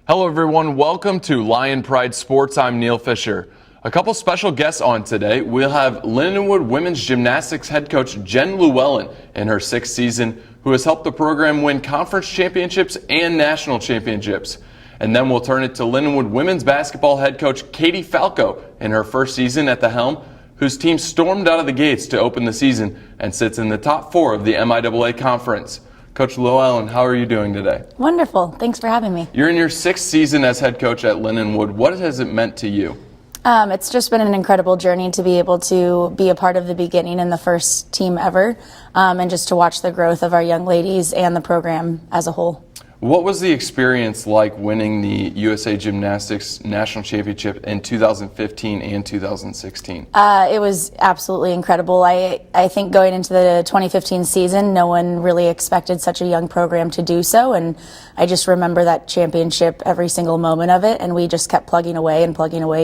Hello everyone, welcome to Lion Pride Sports. I'm Neil Fischer. A couple special guests on today. We'll have Lindenwood Women's Gymnastics Head Coach Jen Llewellyn in her 6th season, who has helped the program win conference championships and national championships. And then we'll turn it to Lindenwood Women's Basketball Head Coach Katie Falco in her 1st season at the helm, whose team stormed out of the gates to open the season and sits in the top 4 of the MIAA conference. Coach Llewellyn, how are you doing today? Wonderful. Thanks for having me. You're in your 6th season as head coach at Lindenwood. What has it meant to you? It's just been an incredible journey to be able to be a part of the beginning and the first team ever, and just to watch the growth of our young ladies and the program as a whole. What was the experience like winning the USA Gymnastics National Championship in 2015 and 2016? It was absolutely incredible. I think going into the 2015 season, no one really expected such a young program to do so, and I just remember that championship, every single moment of it, and we just kept plugging away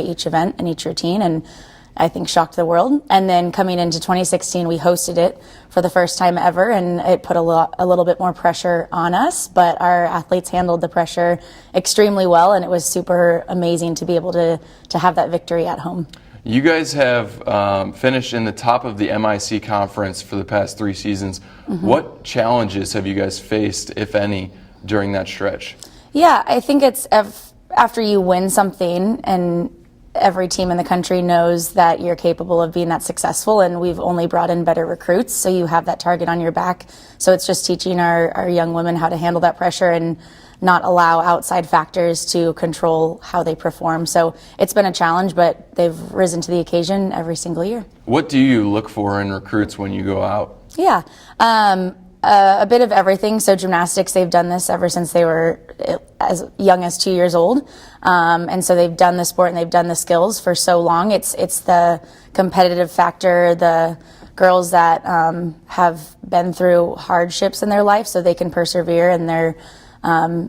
each event and each routine, and I think shocked the world. And then coming into 2016, we hosted it for the first time ever, and it put a little bit more pressure on us, but our athletes handled the pressure extremely well, and it was super amazing to be able to have that victory at home. You guys have finished in the top of the MIC conference for the past 3 seasons. Mm-hmm. What challenges have you guys faced, if any, during that stretch? Yeah, I think it's after you win something and every team in the country knows that you're capable of being that successful, and we've only brought in better recruits, so you have that target on your back. So it's just teaching our young women how to handle that pressure and not allow outside factors to control how they perform. So it's been a challenge, but they've risen to the occasion every single year. What do you look for in recruits when you go out? Yeah. A bit of everything. So gymnastics, they've done this ever since they were as young as 2 years old. And so they've done the sport and they've done the skills for so long. It's the competitive factor, the girls that have been through hardships in their life so they can persevere, and they're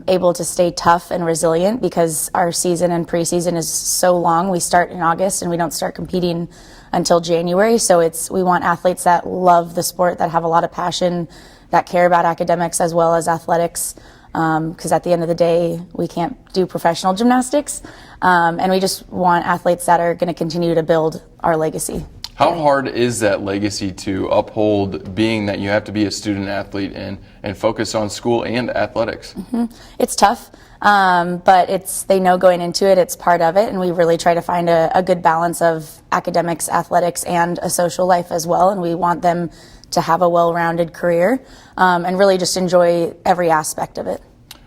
able to stay tough and resilient because our season and preseason is so long. We start in August and we don't start competing until January. So we want athletes that love the sport, that have a lot of passion, that care about academics as well as athletics, because at the end of the day, we can't do professional gymnastics, and we just want athletes that are going to continue to build our legacy. How hard is that legacy to uphold, being that you have to be a student athlete and focus on school and athletics? Mm-hmm. It's tough, but they know going into it, it's part of it, and we really try to find a good balance of academics, athletics, and a social life as well, and we want them to have a well-rounded career, and really just enjoy every aspect of it.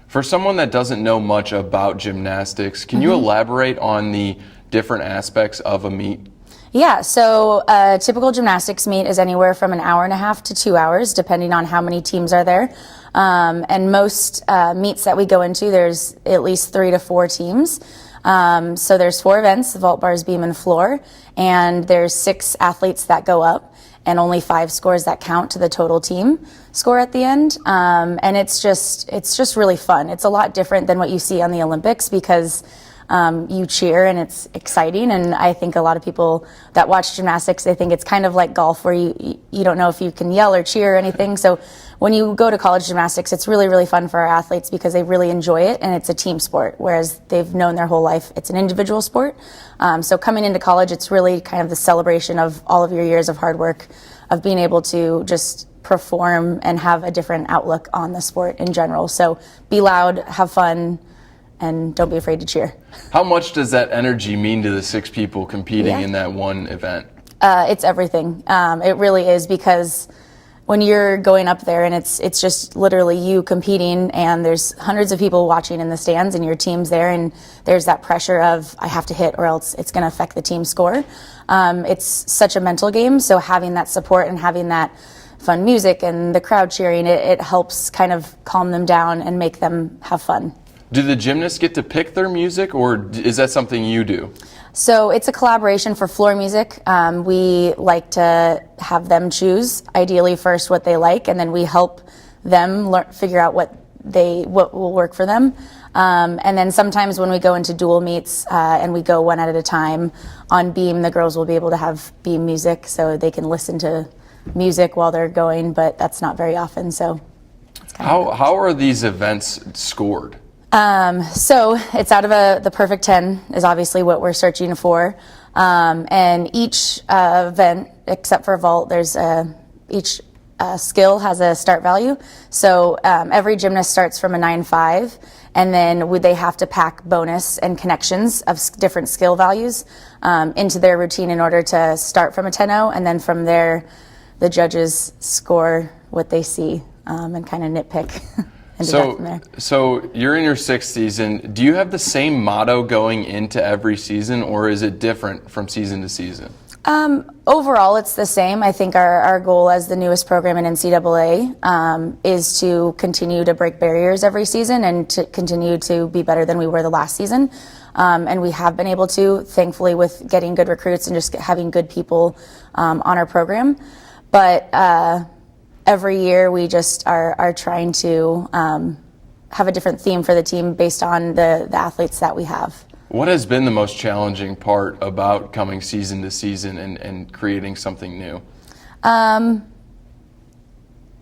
For someone that doesn't know much about gymnastics, can you elaborate on the different aspects of a meet? Yeah, so a typical gymnastics meet is anywhere from an hour and a half to 2 hours, depending on how many teams are there. And most meets that we go into, there's at least 3 to 4 teams. So there's 4 events, vault, bars, beam, and floor, and there's 6 athletes that go up, and only 5 scores that count to the total team score at the end. And it's just really fun. It's a lot different than what you see on the Olympics because you cheer and it's exciting. And I think a lot of people that watch gymnastics, they think it's kind of like golf where you don't know if you can yell or cheer or anything. So when you go to college gymnastics, it's really, really fun for our athletes because they really enjoy it, and it's a team sport, whereas they've known their whole life it's an individual sport. So coming into college, it's really kind of the celebration of all of your years of hard work, of being able to just perform and have a different outlook on the sport in general. So be loud, have fun, and don't be afraid to cheer. How much does that energy mean to the 6 people competing in that one event? It's everything. It really is, because when you're going up there and it's just literally you competing, and there's hundreds of people watching in the stands and your team's there, and there's that pressure of I have to hit or else it's going to affect the team score. It's such a mental game, so having that support and having that fun music and the crowd cheering, it helps kind of calm them down and make them have fun. Do the gymnasts get to pick their music, or is that something you do? So it's a collaboration for floor music. We like to have them choose, ideally first what they like, and then we help them figure out what will work for them. And then sometimes when we go into dual meets and we go one at a time on beam, the girls will be able to have beam music so they can listen to music while they're going, but that's not very often. So how are these events scored? So it's out of the perfect 10 is obviously what we're searching for. And each event, except for vault, each skill has a start value. So every gymnast starts from a 9.5, and then they have to pack bonus and connections of different skill values into their routine in order to start from a 10.0, and then from there the judges score what they see and kind of nitpick. So you're in your 6th season. Do you have the same motto going into every season, or is it different from season to season? Overall, it's the same. I think our goal as the newest program in NCAA is to continue to break barriers every season and to continue to be better than we were the last season. And we have been able to, thankfully, with getting good recruits and just having good people on our program. But every year we just are trying to have a different theme for the team based on the athletes that we have. What has been the most challenging part about coming season to season and creating something new?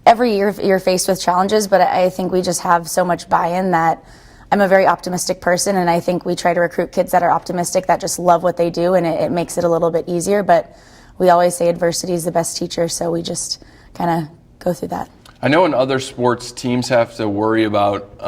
Every year you're faced with challenges, but I think we just have so much buy-in that I'm a very optimistic person, and I think we try to recruit kids that are optimistic, that just love what they do, and it makes it a little bit easier. But we always say adversity is the best teacher, so we just kind of go through that. I know in other sports, teams have to worry about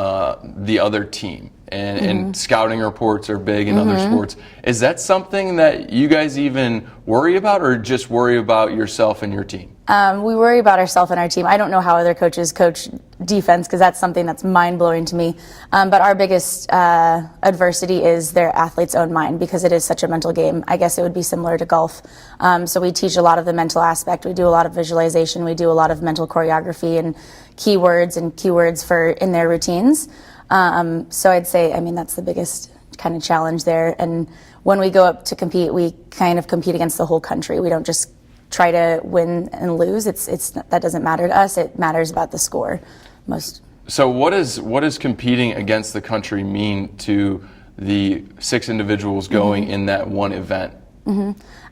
the other team, and scouting reports are big in other sports. Is that something that you guys even worry about, or just worry about yourself and your team? We worry about ourselves and our team. I don't know how other coaches coach defense, because that's something that's mind-blowing to me. But our biggest adversity is their athlete's own mind, because it is such a mental game. I guess it would be similar to golf. So we teach a lot of the mental aspect. We do a lot of visualization. We do a lot of mental choreography and keywords for in their routines. So I'd say, that's the biggest kind of challenge there. And when we go up to compete, we kind of compete against the whole country. We don't just try to win and lose. That doesn't matter to us. It matters about the score most. So what does competing against the country mean to the 6 individuals going in that one event?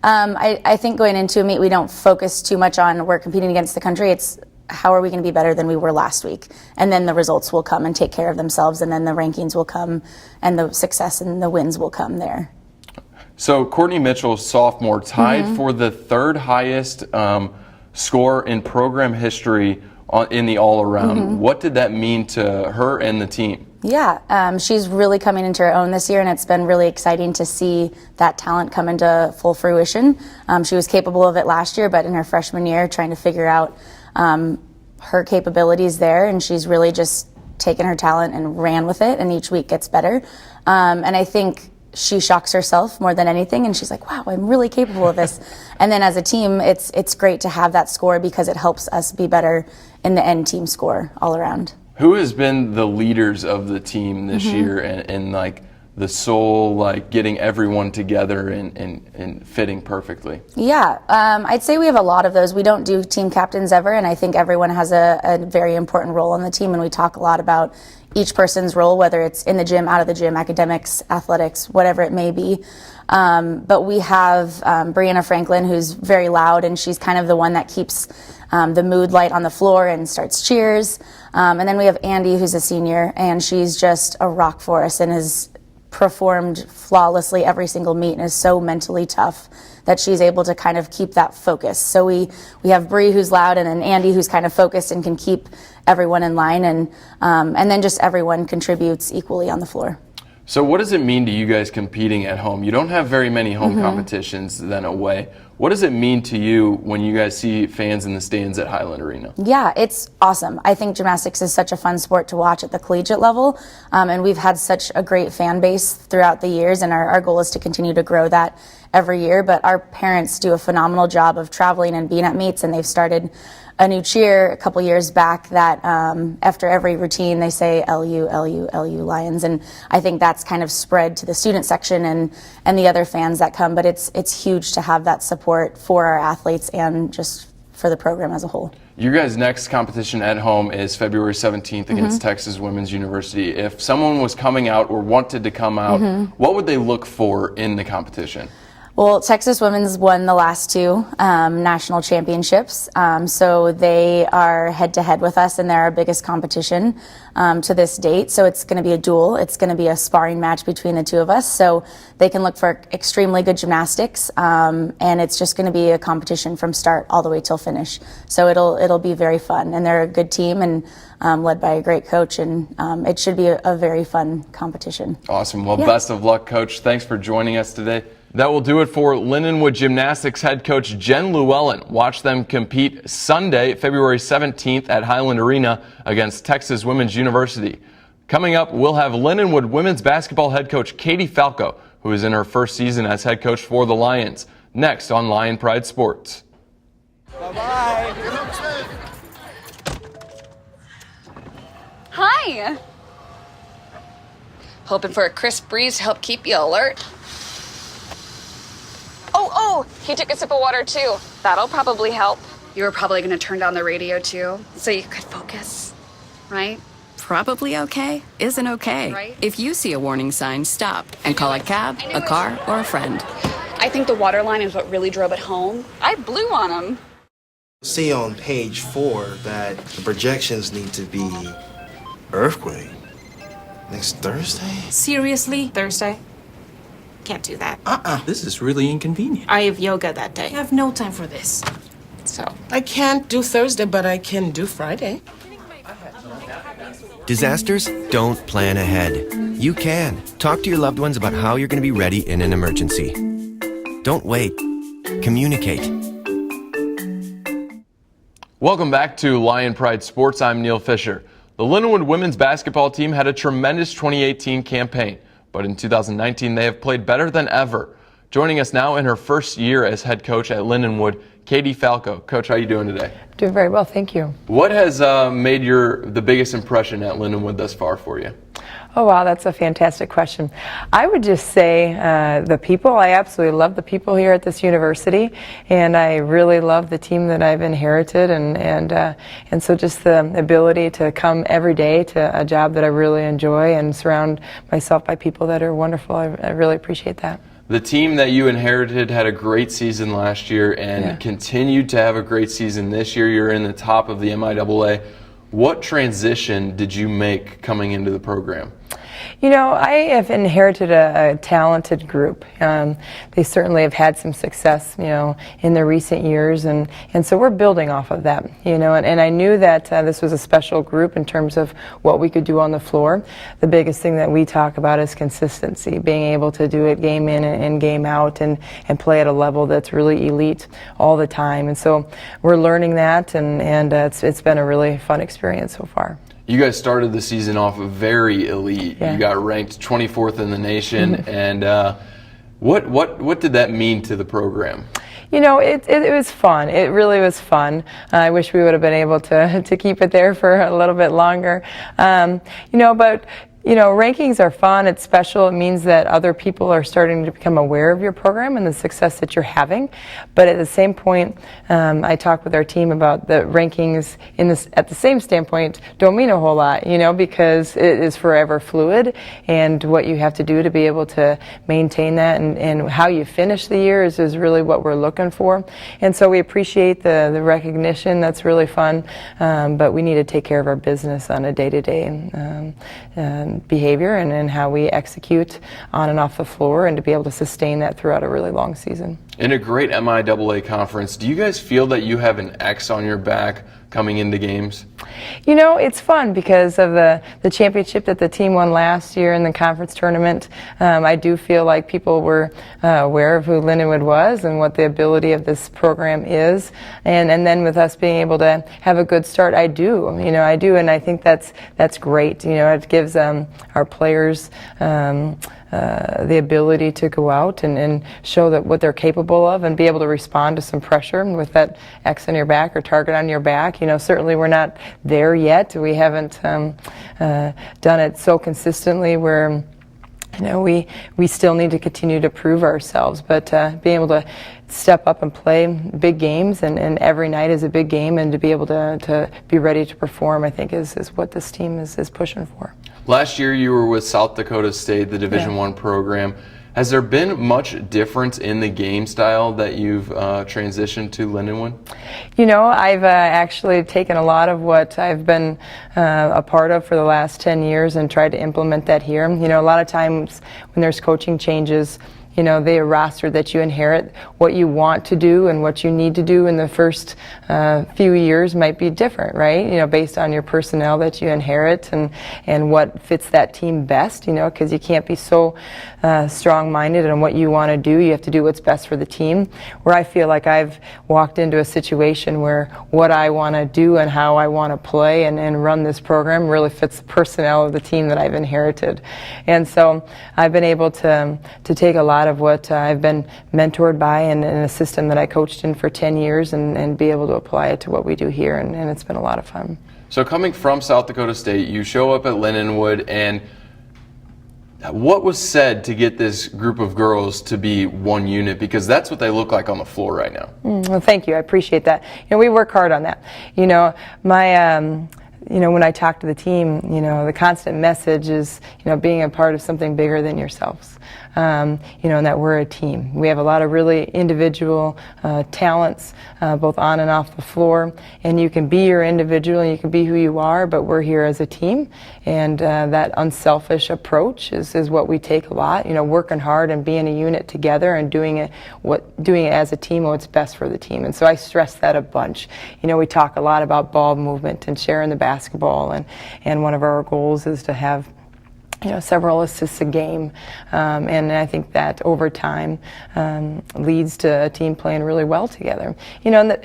I think going into a meet, we don't focus too much on we're competing against the country. It's how are we going to be better than we were last week? And then the results will come and take care of themselves, and then the rankings will come, and the success and the wins will come there. So Courtney Mitchell, sophomore, tied for the 3rd highest score in program history in the all-around. What did that mean to her and the team? Yeah, she's really coming into her own this year, and it's been really exciting to see that talent come into full fruition. She was capable of it last year, but in her freshman year, trying to figure out her capabilities there, and she's really just taken her talent and ran with it, and each week gets better. And I think she shocks herself more than anything, and she's like, wow, I'm really capable of this. And then as a team, it's great to have that score, because it helps us be better in the end team score all around. Who has been the leaders of the team this year, and like the soul, like getting everyone together and fitting perfectly? Yeah, I'd say we have a lot of those. We don't do team captains ever, and I think everyone has a very important role on the team, and we talk a lot about each person's role, whether it's in the gym, out of the gym, academics, athletics, whatever it may be. But we have Brianna Franklin, who's very loud, and she's kind of the one that keeps the mood light on the floor and starts cheers. And then we have Andy, who's a senior, and she's just a rock for us and has performed flawlessly every single meet and is so mentally tough that she's able to kind of keep that focus. So we have Bree, who's loud, and then Andy, who's kind of focused and can keep everyone in line, and then just everyone contributes equally on the floor. So what does it mean to you guys competing at home? You don't have very many home competitions than away. What does it mean to you when you guys see fans in the stands at Highland Arena? Yeah, it's awesome. I think gymnastics is such a fun sport to watch at the collegiate level, and we've had such a great fan base throughout the years, and our goal is to continue to grow that every year. But our parents do a phenomenal job of traveling and being at meets, and they've started a new cheer a couple years back that after every routine they say LU, LU, LU Lions, and I think that's kind of spread to the student section and the other fans that come. But it's huge to have that support for our athletes and just for the program as a whole. Your guys' next competition at home is February 17th against Texas Women's University. If someone was coming out or wanted to come out, what would they look for in the competition? Well, Texas Women's won the last two national championships, so they are head-to-head with us, and they're our biggest competition to this date. So it's going to be a duel. It's going to be a sparring match between the two of us, so they can look for extremely good gymnastics, and it's just going to be a competition from start all the way till finish. So it'll be very fun, and they're a good team and led by a great coach, and it should be a very fun competition. Awesome. Well, best of luck, Coach. Thanks for joining us today. That will do it for Lindenwood Gymnastics head coach Jen Llewellyn. Watch them compete Sunday, February 17th at Highland Arena against Texas Women's University. Coming up, we'll have Lindenwood women's basketball head coach Katie Falco, who is in her first season as head coach for the Lions. Next on Lion Pride Sports. Bye-bye. Hi. Hoping for a crisp breeze to help keep you alert. Oh, he took a sip of water too. That'll probably help. You were probably going to turn down the radio too, so you could focus, right? Probably okay isn't okay. Right. If you see a warning sign, stop and call a cab, a car, or a friend. I think the water line is what really drove it home. I blew on him. See on page 4 that the projections need to be earthquake next Thursday. Seriously? Thursday? Can't do that. This is really inconvenient. I have yoga that day. I have no time for this. So. I can't do Thursday, but I can do Friday. Disasters don't plan ahead. You can. Talk to your loved ones about how you're going to be ready in an emergency. Don't wait. Communicate. Welcome back to Lion Pride Sports. I'm Neil Fischer. The Lindenwood women's basketball team had a tremendous 2018 campaign, but in 2019 they have played better than ever. Joining us now in her first year as head coach at Lindenwood, Katie Falco. Coach, how are you doing today? Doing very well, thank you. What has made the biggest impression at Lindenwood thus far for you? Oh wow, that's a fantastic question. I would just say the people. I absolutely love the people here at this university, and I really love the team that I've inherited, and so just the ability to come every day to a job that I really enjoy and surround myself by people that are wonderful. I really appreciate that. The team that you inherited had a great season last year and continued to have a great season this year. You're in the top of the MIAA. What transition did you make coming into the program? You know, I have inherited a talented group. They certainly have had some success, you know, in the recent years, and so we're building off of that, you know, and I knew that this was a special group in terms of what we could do on the floor. The biggest thing that we talk about is consistency, being able to do it game in and game out and play at a level that's really elite all the time, and so we're learning that, and it's been a really fun experience so far. You guys started the season off very elite. Yeah. You got ranked 24th in the nation, and what did that mean to the program? You know, it was fun. It really was fun. I wish we would have been able to keep it there for a little bit longer. You know, but you know, rankings are fun. It's special. It means that other people are starting to become aware of your program and the success that you're having. But at the same point, I talk with our team about the rankings at the same standpoint don't mean a whole lot, you know, because it is forever fluid, and what you have to do to be able to maintain that and how you finish the year is really what we're looking for. And so we appreciate the recognition. That's really fun. But we need to take care of our business on a day-to-day behavior and how we execute on and off the floor, and to be able to sustain that throughout a really long season. In a great MIAA conference, do you guys feel that you have an X on your back coming into games? You know, it's fun because of the championship that the team won last year in the conference tournament. I do feel like people were aware of who Lindenwood was and what the ability of this program is. And then with us being able to have a good start, I do, and I think that's great. You know, it gives our players the ability to go out and show that what they're capable of and be able to respond to some pressure with that X on your back or target on your back. You know, certainly we're not there yet. We haven't done it so consistently where, you know, we still need to continue to prove ourselves, but being able to step up and play big games, and every night is a big game, and to be able to be ready to perform, I think is what this team is pushing for. Last year you were with South Dakota State, the Division I program. Has there been much difference in the game style that you've transitioned to Lindenwood? You know, I've actually taken a lot of what I've been a part of for the last 10 years and tried to implement that here. You know, a lot of times when there's coaching changes, you know, the roster that you inherit, what you want to do and what you need to do in the first few years might be different, right? You know, based on your personnel that you inherit and what fits that team best, you know, because you can't be so strong-minded on what you want to do. You have to do what's best for the team. Where I feel like I've walked into a situation where what I want to do and how I want to play and run this program really fits the personnel of the team that I've inherited. And so I've been able to take a lot of what I've been mentored by in a system that I coached in for 10 years and be able to apply it to what we do here, and it's been a lot of fun. So coming from South Dakota State, you show up at Lindenwood, and what was said to get this group of girls to be one unit? Because that's what they look like on the floor right now. Well, thank you. I appreciate that. You know, we work hard on that. You know, you know, when I talk to the team, you know, the constant message is, you know, being a part of something bigger than yourselves. You know, and that we're a team. We have a lot of really individual talents, both on and off the floor, and you can be your individual and you can be who you are, but we're here as a team, and that unselfish approach is what we take a lot. You know, working hard and being a unit together and doing it as a team, what's best for the team. And so I stress that a bunch. You know, we talk a lot about ball movement and sharing the basketball, and one of our goals is to have, you know, several assists a game, and I think that over time leads to a team playing really well together. You know,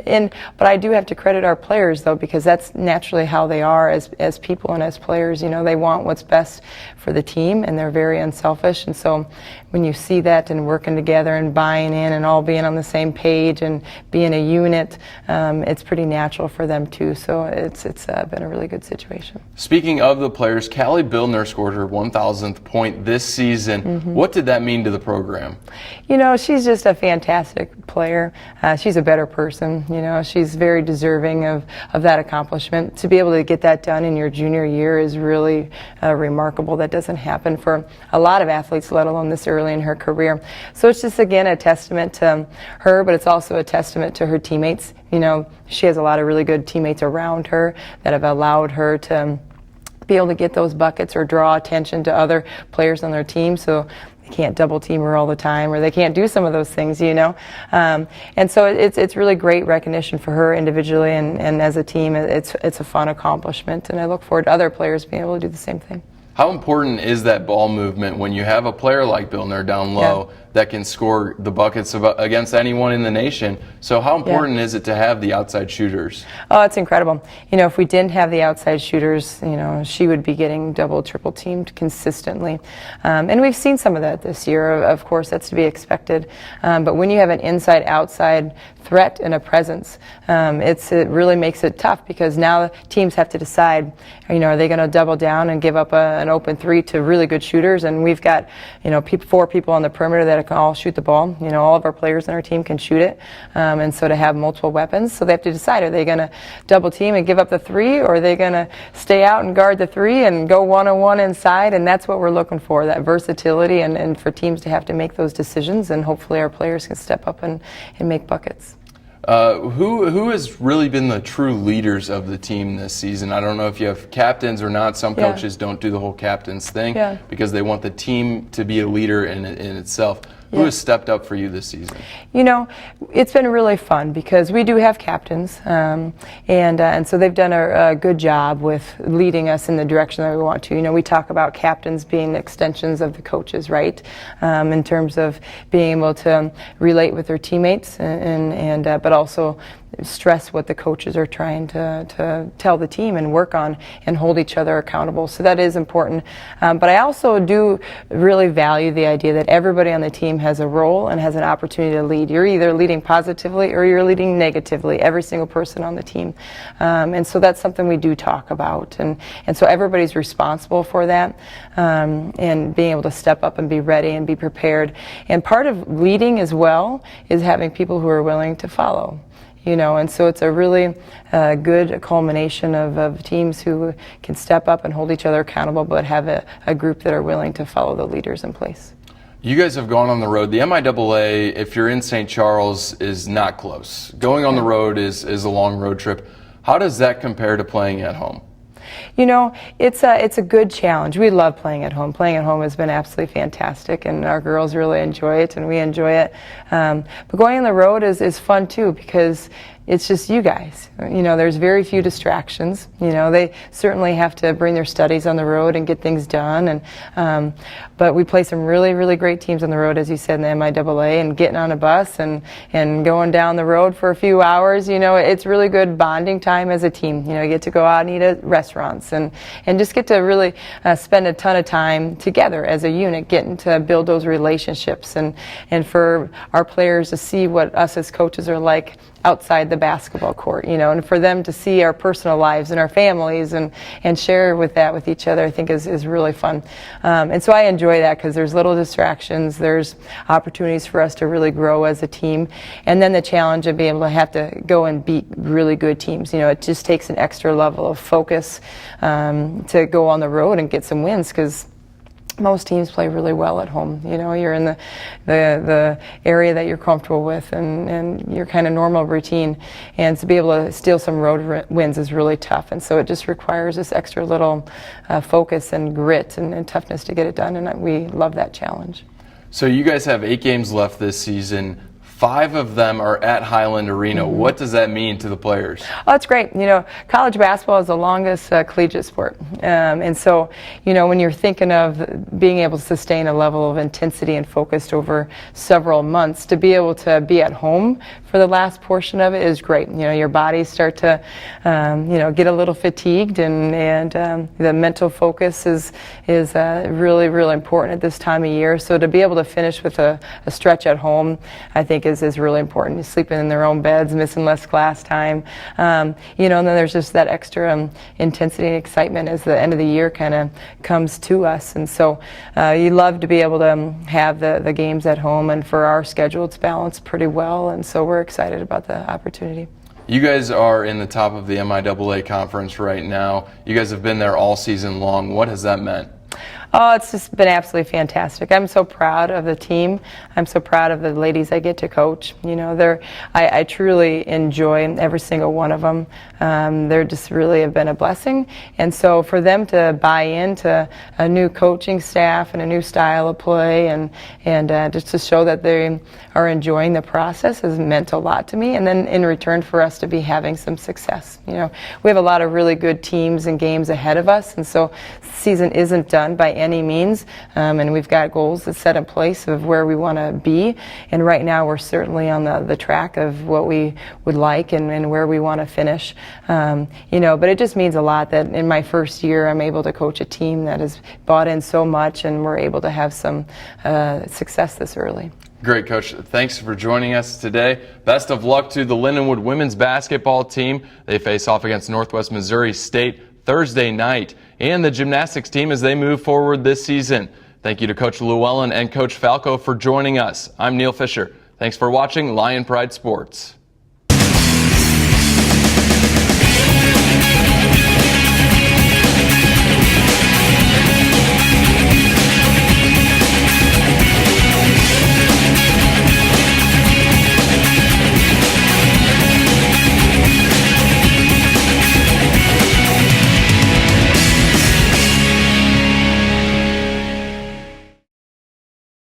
but I do have to credit our players though, because that's naturally how they are as people and as players. You know, they want what's best for the team, and they're very unselfish. And so when you see that and working together and buying in and all being on the same page and being a unit, it's pretty natural for them too. So it's been a really good situation. Speaking of the players, Callie Billner scored her 1,000th point this season. What did that mean to the program? You know, she's just a fantastic player. She's a better person. You know, she's very deserving of that accomplishment. To be able to get that done in your junior year is really remarkable. That doesn't happen for a lot of athletes, let alone this early in her career. So it's just, again, a testament to her, but it's also a testament to her teammates. You know, she has a lot of really good teammates around her that have allowed her to be able to get those buckets or draw attention to other players on their team, so they can't double team her all the time, or they can't do some of those things, you know. And so it's really great recognition for her individually, and as a team, it's a fun accomplishment, and I look forward to other players being able to do the same thing. How important is that ball movement when you have a player like Billner down low that can score the buckets against anyone in the nation? So how important is it to have the outside shooters? Oh, it's incredible. You know, if we didn't have the outside shooters, you know, she would be getting double, triple teamed consistently. And we've seen some of that this year. Of course, that's to be expected. But when you have an inside-outside threat and a presence, it really makes it tough, because now teams have to decide, you know, are they going to double down and give up an open three to really good shooters? And we've got, you know, 4 people on the perimeter that can all shoot the ball. You know, all of our players on our team can shoot it. And so to have multiple weapons, so they have to decide, are they going to double team and give up the 3, or are they going to stay out and guard the 3 and go one-on-one inside? And that's what we're looking for, that versatility, and for teams to have to make those decisions, and hopefully our players can step up and make buckets. Who has really been the true leaders of the team this season? I don't know if you have captains or not. Some coaches don't do the whole captains thing because they want the team to be a leader in itself. Who has stepped up for you this season? You know, it's been really fun because we do have captains, and so they've done a good job with leading us in the direction that we want to. You know, we talk about captains being extensions of the coaches, right? In terms of being able to relate with their teammates, but also stress what the coaches are trying to tell the team and work on and hold each other accountable. So that is important. But I also do really value the idea that everybody on the team has a role and has an opportunity to lead. You're either leading positively or you're leading negatively, every single person on the team. And so that's something we do talk about. And so everybody's responsible for that, and being able to step up and be ready and be prepared. And part of leading as well is having people who are willing to follow. You know, and so it's a really good culmination of teams who can step up and hold each other accountable, but have a group that are willing to follow the leaders in place. You guys have gone on the road. The MIAA, if you're in St. Charles, is not close. Going on the road is a long road trip. How does that compare to playing at home? You know, it's a good challenge. We love playing at home. Playing at home has been absolutely fantastic, and our girls really enjoy it, and we enjoy it. But going on the road is fun too, because it's just you guys. You know, there's very few distractions. You know, they certainly have to bring their studies on the road and get things done. And but we play some really, really great teams on the road, as you said, in the MIAA. And getting on a bus and going down the road for a few hours, you know, it's really good bonding time as a team. You know, you get to go out and eat at restaurants and just get to really spend a ton of time together as a unit, getting to build those relationships and for our players to see what us as coaches are like outside the basketball court, you know, and for them to see our personal lives and our families and share with each other, I think is really fun. And so I enjoy that because there's little distractions, there's opportunities for us to really grow as a team, and then the challenge of being able to have to go and beat really good teams. You know, it just takes an extra level of focus to go on the road and get some wins, because most teams play really well at home. You know, you're in the area that you're comfortable with and your kind of normal routine, and to be able to steal some road wins is really tough, and so it just requires this extra little focus and grit and toughness to get it done, and we love that challenge. So you guys have 8 games left this season. 5 of them are at Highland Arena. Mm-hmm. What does that mean to the players? Oh, it's great. You know, college basketball is the longest collegiate sport. And so, you know, when you're thinking of being able to sustain a level of intensity and focus over several months, to be able to be at home for the last portion of it is great. You know, your bodies start to, you know, get a little fatigued, and the mental focus is really, really important at this time of year. So to be able to finish with a stretch at home, I think is really important. Sleeping in their own beds, missing less class time, you know, and then there's just that extra intensity and excitement as the end of the year kind of comes to us. And so you love to be able to have the games at home, and for our schedule it's balanced pretty well, and so we're excited about the opportunity. You guys are in the top of the MIAA conference right now. You guys have been there all season long. What has that meant? Oh, it's just been absolutely fantastic. I'm so proud of the team. I'm so proud of the ladies I get to coach. You know, I truly enjoy every single one of them. They're just really have been a blessing. And so for them to buy into a new coaching staff and a new style of play, and just to show that they are enjoying the process has meant a lot to me. And then in return for us to be having some success. You know, we have a lot of really good teams and games ahead of us, and so the season isn't done by any means, and we've got goals that set in place of where we want to be, and right now we're certainly on the track of what we would like and where we want to finish. You know, but it just means a lot that in my first year I'm able to coach a team that has bought in so much, and we're able to have some success this early. Great, Coach. Thanks for joining us today. Best of luck to the Lindenwood women's basketball team. They face off against Northwest Missouri State Thursday night, and the gymnastics team as they move forward this season. Thank you to Coach Llewellyn and Coach Falco for joining us. I'm Neil Fischer. Thanks for watching Lion Pride Sports.